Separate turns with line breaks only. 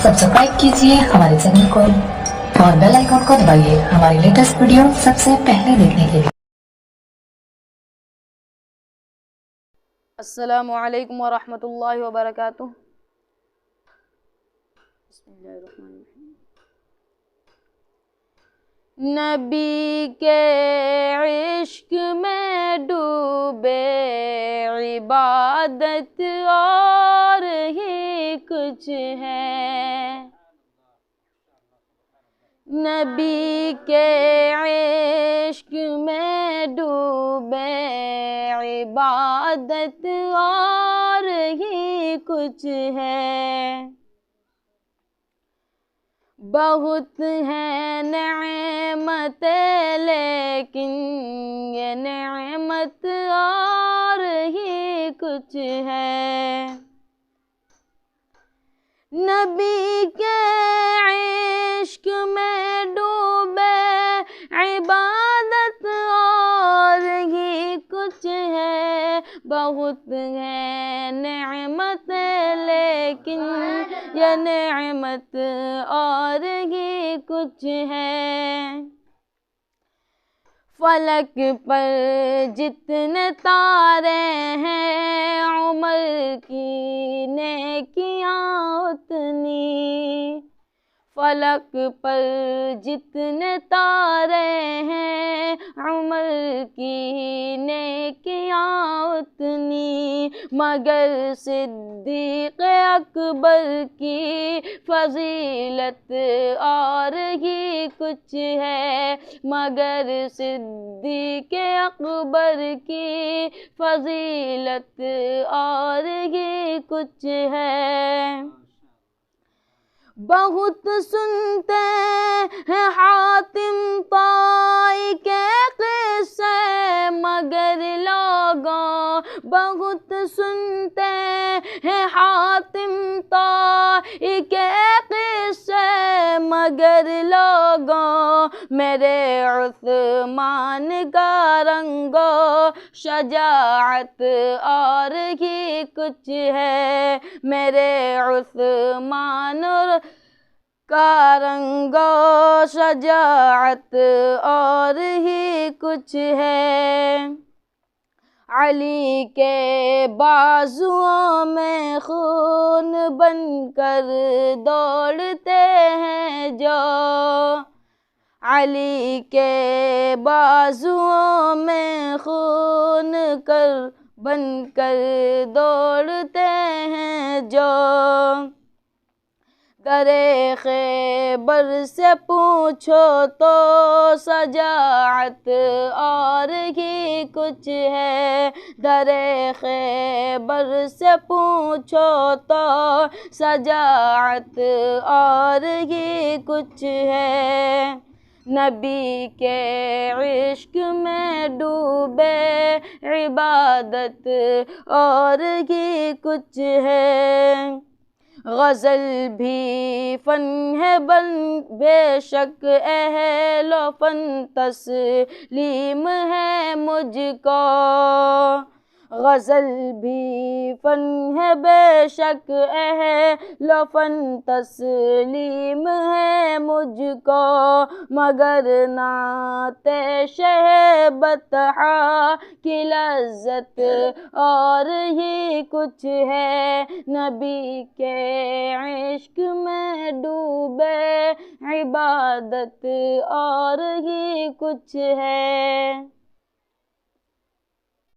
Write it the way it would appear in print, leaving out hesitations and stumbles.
Subscribe कीजिए हमारे channel को और बेल आइकन को दबाइए हमारी लेटेस्ट वीडियो सबसे पहले देखने के लिए।
अस्सलामु अलैकुम वरहमतुल्लाहि वबरकातुह। बिस्मिल्लाहिर्रहमानिर्रहीम। नबी के इश्क में डूबे, इबादत और ही कुछ है। नबी के इश्क में डूबे, इबादत और ही कुछ है। बहुत है नेमतें लेकिन ये नेमत और ही कुछ है। नबी के इश्क में डूबे, इबादत और ही कुछ है। बहुत है नेमतें लेकिन ये नेमत और ही कुछ है। फलक पर जितने तारे हैं, उमर की नेकियां उतनी। फलक पर जितने तारे हैं, उमर की नेकियां उतनी। मगर सिद्दीक़ अकबर की फजीलत और ही कुछ है। मगर सिद्दीक़ अकबर की फजीलत और ही कुछ है। बहुत सुनते हैं हातिम ताई के किस्से, मगर लोगों बहुत सुनते हैं हातिम ताई के किस्से, मगर लोगों मेरे उस्मान का रंगो शजाअत और ही कुछ है। मेरे उस्मान का रंगो शजाअत और ही कुछ है। अली के बाजुओं में खून बनकर दौड़ते हैं जो, अली के बाजुओं में खून बनकर दौड़ते हैं जो। दरे खैबर से पूछो तो सजाअत और ही कुछ है। दरे खैबर से पूछो तो सजाअत और ही कुछ है। नबी के इश्क में डूबे, इबादत और ही कुछ है। गज़ल भी फन है बन बेशक अहलो फन तस्लीम है मुझको। गज़ल भी फन है बेशक अहलो फन तस्लीम है मुझको। मगर नाते शह बतहा की लज़्ज़त और ही कुछ है। नबी के इश्क में डूबे, इबादत और ही कुछ है।